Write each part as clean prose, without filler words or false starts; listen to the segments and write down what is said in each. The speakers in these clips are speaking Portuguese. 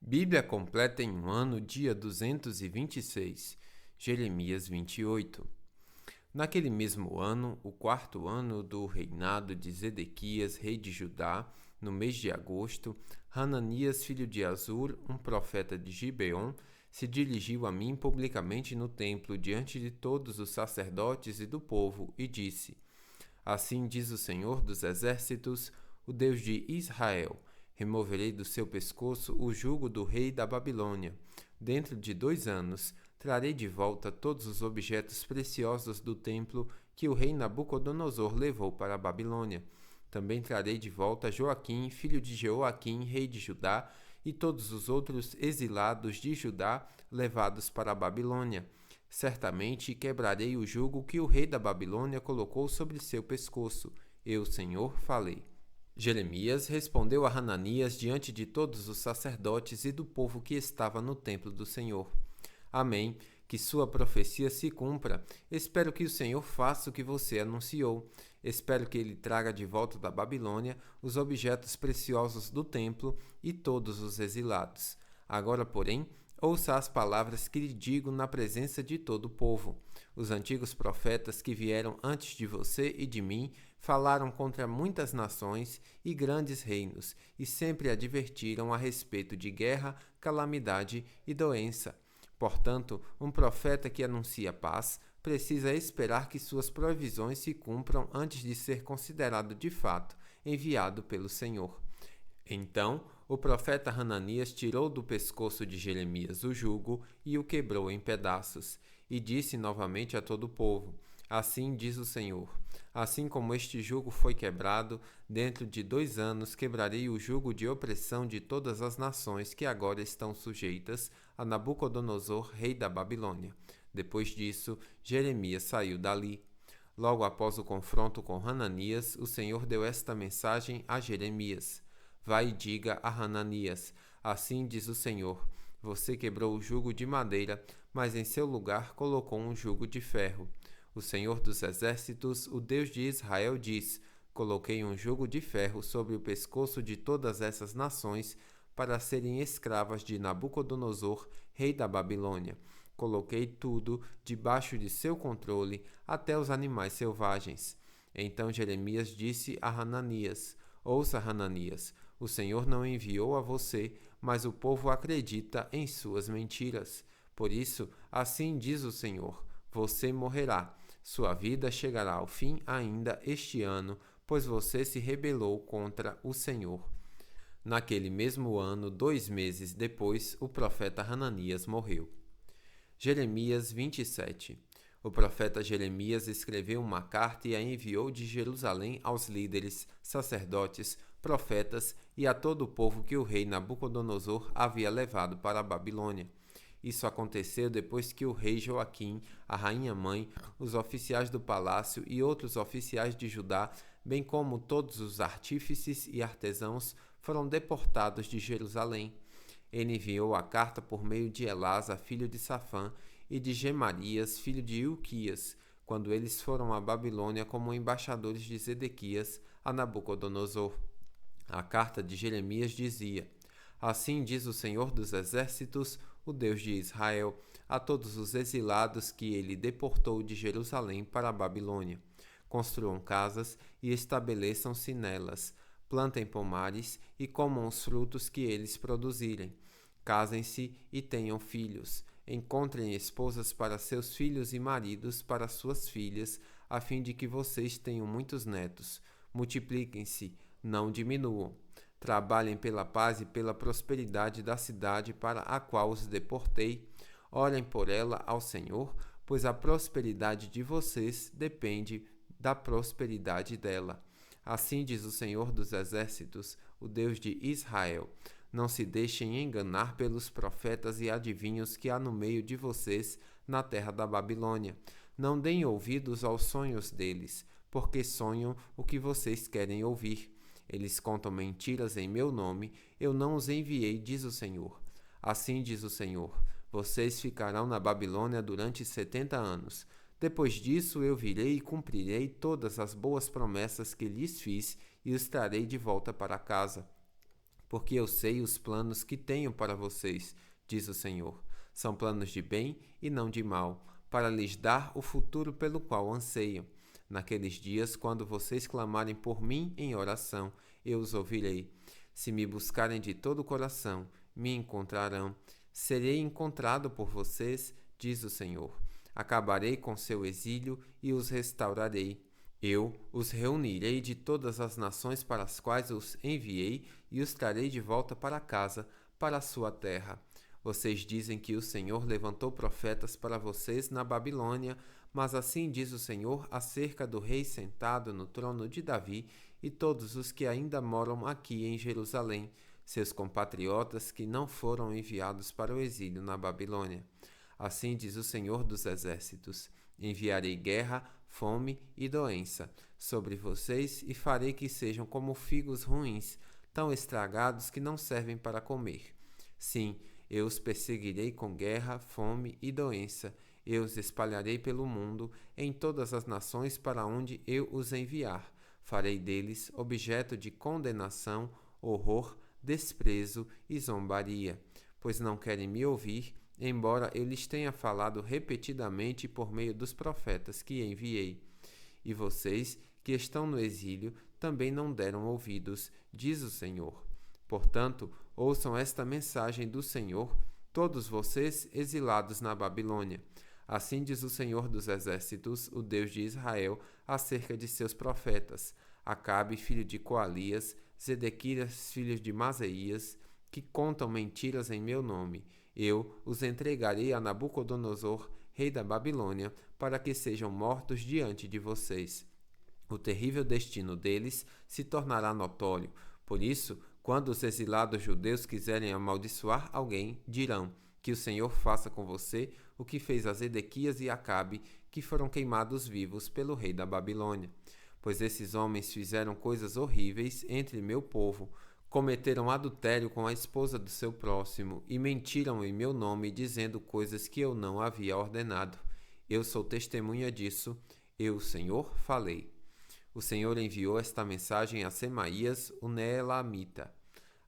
Bíblia completa em um ano, dia 226, Jeremias 28. Naquele mesmo ano, o quarto ano do reinado de Zedequias, rei de Judá, no mês de agosto, Hananias, filho de Azur, um profeta de Gibeon, se dirigiu a mim publicamente no templo, diante de todos os sacerdotes e do povo, e disse: Assim diz o Senhor dos Exércitos, o Deus de Israel: removerei do seu pescoço o jugo do rei da Babilônia. Dentro de 2 anos, trarei de volta todos os objetos preciosos do templo que o rei Nabucodonosor levou para a Babilônia. Também trarei de volta Joaquim, filho de Jeoaquim, rei de Judá, e todos os outros exilados de Judá levados para a Babilônia. Certamente quebrarei o jugo que o rei da Babilônia colocou sobre seu pescoço. Eu, Senhor, falei. Jeremias respondeu a Hananias diante de todos os sacerdotes e do povo que estava no templo do Senhor. Amém. Que sua profecia se cumpra. Espero que o Senhor faça o que você anunciou. Espero que ele traga de volta da Babilônia os objetos preciosos do templo e todos os exilados. Agora, porém, ouça as palavras que lhe digo na presença de todo o povo. Os antigos profetas que vieram antes de você e de mim falaram contra muitas nações e grandes reinos e sempre advertiram a respeito de guerra, calamidade e doença. Portanto, um profeta que anuncia paz precisa esperar que suas provisões se cumpram antes de ser considerado de fato enviado pelo Senhor. Então, o profeta Hananias tirou do pescoço de Jeremias o jugo e o quebrou em pedaços, e disse novamente a todo o povo: Assim diz o Senhor: assim como este jugo foi quebrado, dentro de 2 anos quebrarei o jugo de opressão de todas as nações que agora estão sujeitas a Nabucodonosor, rei da Babilônia. Depois disso, Jeremias saiu dali. Logo após o confronto com Hananias, o Senhor deu esta mensagem a Jeremias: Vai e diga a Hananias: assim diz o Senhor: você quebrou o jugo de madeira, mas em seu lugar colocou um jugo de ferro. O Senhor dos Exércitos, o Deus de Israel, diz: coloquei um jugo de ferro sobre o pescoço de todas essas nações para serem escravas de Nabucodonosor, rei da Babilônia. Coloquei tudo debaixo de seu controle, até os animais selvagens. Então Jeremias disse a Hananias: ouça, Hananias, o Senhor não enviou a você, mas o povo acredita em suas mentiras. Por isso, assim diz o Senhor: você morrerá. Sua vida chegará ao fim ainda este ano, pois você se rebelou contra o Senhor. Naquele mesmo ano, 2 meses depois, o profeta Hananias morreu. Jeremias 27. O profeta Jeremias escreveu uma carta e a enviou de Jerusalém aos líderes, sacerdotes, profetas e a todo o povo que o rei Nabucodonosor havia levado para a Babilônia. Isso aconteceu depois que o rei Joaquim, a rainha-mãe, os oficiais do palácio e outros oficiais de Judá, bem como todos os artífices e artesãos, foram deportados de Jerusalém. Ele enviou a carta por meio de Elasa, filho de Safã, e de Gemarias, filho de Ilquias, quando eles foram à Babilônia como embaixadores de Zedequias a Nabucodonosor. A carta de Jeremias dizia: assim diz o Senhor dos Exércitos, o Deus de Israel, a todos os exilados que ele deportou de Jerusalém para a Babilônia: construam casas e estabeleçam-se nelas, plantem pomares e comam os frutos que eles produzirem. Casem-se e tenham filhos. Encontrem esposas para seus filhos e maridos para suas filhas, a fim de que vocês tenham muitos netos. Multipliquem-se, não diminuam. Trabalhem pela paz e pela prosperidade da cidade para a qual os deportei. Orem por ela ao Senhor, pois a prosperidade de vocês depende da prosperidade dela. Assim diz o Senhor dos Exércitos, o Deus de Israel: não se deixem enganar pelos profetas e adivinhos que há no meio de vocês na terra da Babilônia. Não deem ouvidos aos sonhos deles, porque sonham o que vocês querem ouvir. Eles contam mentiras em meu nome, eu não os enviei, diz o Senhor. Assim diz o Senhor: vocês ficarão na Babilônia durante 70 anos. Depois disso eu virei e cumprirei todas as boas promessas que lhes fiz e os trarei de volta para casa. porque eu sei os planos que tenho para vocês, diz o Senhor. São planos de bem e não de mal, para lhes dar o futuro pelo qual anseiam. Naqueles dias, quando vocês clamarem por mim em oração, eu os ouvirei. Se me buscarem de todo o coração, me encontrarão. Serei encontrado por vocês, diz o Senhor. Acabarei com seu exílio e os restaurarei. Eu os reunirei de todas as nações para as quais os enviei e os trarei de volta para casa, para a sua terra. Vocês dizem que o Senhor levantou profetas para vocês na Babilônia, mas assim diz o Senhor acerca do rei sentado no trono de Davi e todos os que ainda moram aqui em Jerusalém, seus compatriotas que não foram enviados para o exílio na Babilônia. Assim diz o Senhor dos Exércitos: enviarei guerra, fome e doença sobre vocês e farei que sejam como figos ruins, tão estragados que não servem para comer. Sim, eu os perseguirei com guerra, fome e doença. Eu os espalharei pelo mundo, em todas as nações para onde eu os enviar. Farei deles objeto de condenação, horror, desprezo e zombaria, pois não querem me ouvir, embora eu lhes tenha falado repetidamente por meio dos profetas que enviei. E vocês, que estão no exílio, também não deram ouvidos, diz o Senhor. Portanto, ouçam esta mensagem do Senhor, todos vocês exilados na Babilônia. Assim diz o Senhor dos Exércitos, o Deus de Israel, acerca de seus profetas, Acabe, filho de Coalias, Zedequias, filho de Maseías, que contam mentiras em meu nome. Eu os entregarei a Nabucodonosor, rei da Babilônia, para que sejam mortos diante de vocês. O terrível destino deles se tornará notório. Por isso, quando os exilados judeus quiserem amaldiçoar alguém, dirão: que o Senhor faça com você o que fez a Zedequias e Acabe, que foram queimados vivos pelo rei da Babilônia. Pois esses homens fizeram coisas horríveis entre meu povo, cometeram adultério com a esposa do seu próximo e mentiram em meu nome, dizendo coisas que eu não havia ordenado. Eu sou testemunha disso, eu, o Senhor, falei. O Senhor enviou esta mensagem a Semaías, o Neelamita.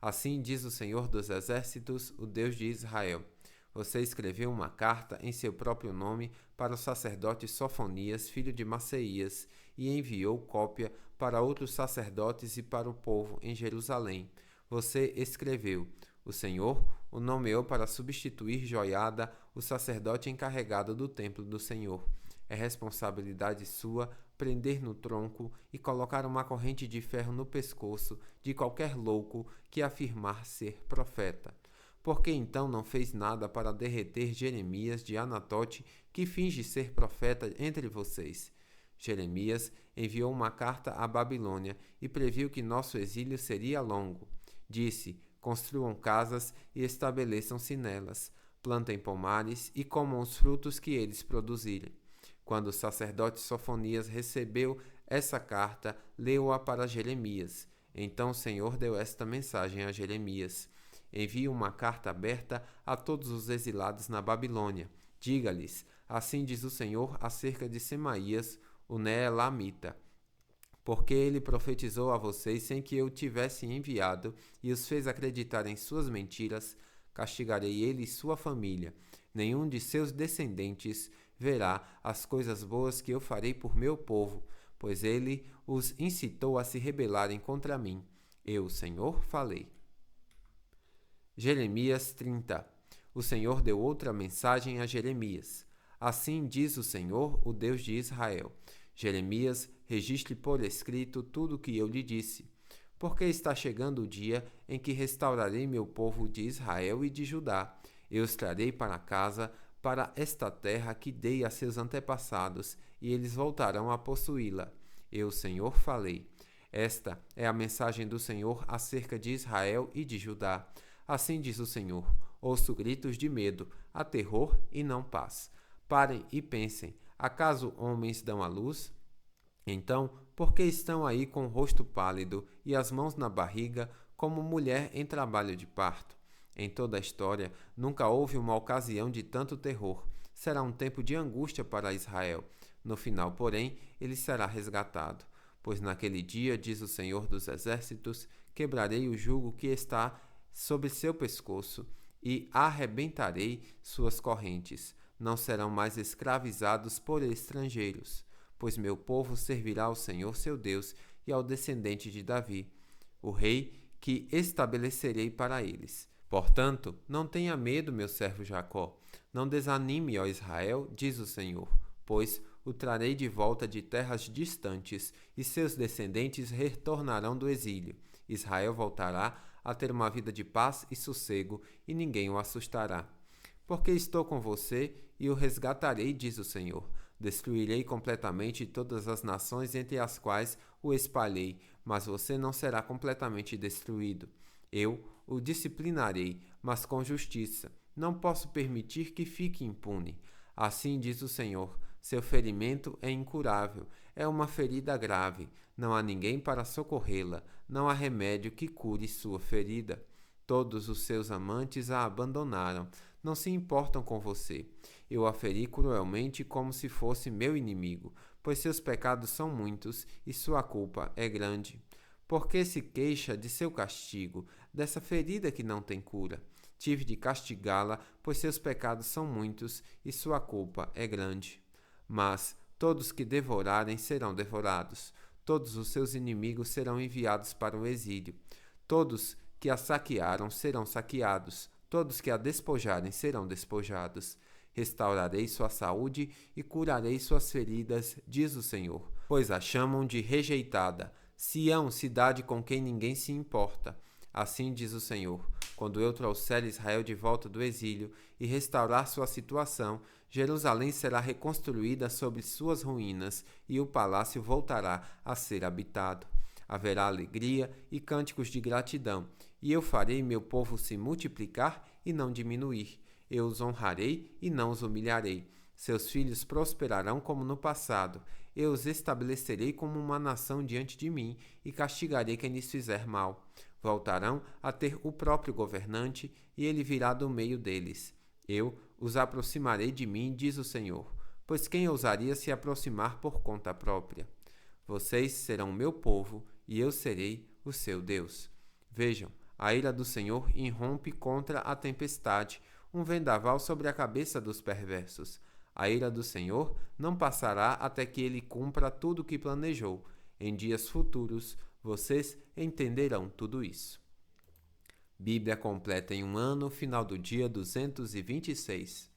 Assim diz o Senhor dos Exércitos, o Deus de Israel. Você escreveu uma carta em seu próprio nome para o sacerdote Sofonias, filho de Maceías, e enviou cópia para outros sacerdotes e para o povo em Jerusalém. Você escreveu: o Senhor o nomeou para substituir Joiada, o sacerdote encarregado do templo do Senhor. É responsabilidade sua prender no tronco e colocar uma corrente de ferro no pescoço de qualquer louco que afirmar ser profeta. Por que então não fez nada para derreter Jeremias de Anatote, que finge ser profeta entre vocês? Jeremias enviou uma carta à Babilônia e previu que nosso exílio seria longo. Disse: construam casas e estabeleçam-se nelas, plantem pomares e comam os frutos que eles produzirem. Quando o sacerdote Sofonias recebeu essa carta, leu-a para Jeremias. Então o Senhor deu esta mensagem a Jeremias: envie uma carta aberta a todos os exilados na Babilônia. Diga-lhes: assim diz o Senhor acerca de Semaías, o Neelamita. Porque ele profetizou a vocês sem que eu tivesse enviado e os fez acreditar em suas mentiras, castigarei ele e sua família. Nenhum de seus descendentes verá as coisas boas que eu farei por meu povo, pois ele os incitou a se rebelarem contra mim. Eu, Senhor, falei. Jeremias 30. O Senhor deu outra mensagem a Jeremias. Assim diz o Senhor, o Deus de Israel: Jeremias, registre por escrito tudo o que eu lhe disse, porque está chegando o dia em que restaurarei meu povo de Israel e de Judá. Eu os trarei para casa, para esta terra que dei a seus antepassados, e eles voltarão a possuí-la. Eu, Senhor, falei. Esta é a mensagem do Senhor acerca de Israel e de Judá. Assim diz o Senhor: ouço gritos de medo, há terror e não paz. Parem e pensem: acaso homens dão à luz? Então, por que estão aí com o rosto pálido e as mãos na barriga, como mulher em trabalho de parto? Em toda a história, nunca houve uma ocasião de tanto terror. Será um tempo de angústia para Israel. No final, porém, ele será resgatado. Pois naquele dia, diz o Senhor dos Exércitos, quebrarei o jugo que está sobre seu pescoço e arrebentarei suas correntes. Não serão mais escravizados por estrangeiros, pois meu povo servirá ao Senhor seu Deus e ao descendente de Davi, o rei que estabelecerei para eles. Portanto, não tenha medo, meu servo Jacó. Não desanime, ó Israel, diz o Senhor, pois o trarei de volta de terras distantes, e seus descendentes retornarão do exílio. Israel voltará a ter uma vida de paz e sossego, e ninguém o assustará. Porque estou com você e o resgatarei, diz o Senhor. Destruirei completamente todas as nações entre as quais o espalhei, mas você não será completamente destruído. Eu o disciplinarei, mas com justiça. Não posso permitir que fique impune. Assim diz o Senhor, seu ferimento é incurável, é uma ferida grave. Não há ninguém para socorrê-la, não há remédio que cure sua ferida. Todos os seus amantes a abandonaram, não se importam com você. Eu a feri cruelmente como se fosse meu inimigo, pois seus pecados são muitos e sua culpa é grande. Por que se queixa de seu castigo, dessa ferida que não tem cura? Tive de castigá-la, pois seus pecados são muitos e sua culpa é grande. Mas todos que devorarem serão devorados, todos os seus inimigos serão enviados para o exílio. Todos que a saquearam serão saqueados, todos que a despojarem serão despojados. Restaurarei sua saúde e curarei suas feridas, diz o Senhor, pois a chamam de rejeitada, Sião, cidade com quem ninguém se importa. Assim diz o Senhor, quando eu trouxer Israel de volta do exílio e restaurar sua situação, Jerusalém será reconstruída sobre suas ruínas e o palácio voltará a ser habitado. Haverá alegria e cânticos de gratidão, e eu farei meu povo se multiplicar e não diminuir. Eu os honrarei e não os humilharei. Seus filhos prosperarão como no passado. Eu os estabelecerei como uma nação diante de mim e castigarei quem lhes fizer mal. Voltarão a ter o próprio governante e ele virá do meio deles. Eu os aproximarei de mim, diz o Senhor, pois quem ousaria se aproximar por conta própria? Vocês serão meu povo e eu serei o seu Deus. Vejam, a ira do Senhor irrompe contra a tempestade, um vendaval sobre a cabeça dos perversos. A ira do Senhor não passará até que ele cumpra tudo o que planejou. Em dias futuros, vocês entenderão tudo isso. Bíblia completa em um ano, final do dia 226.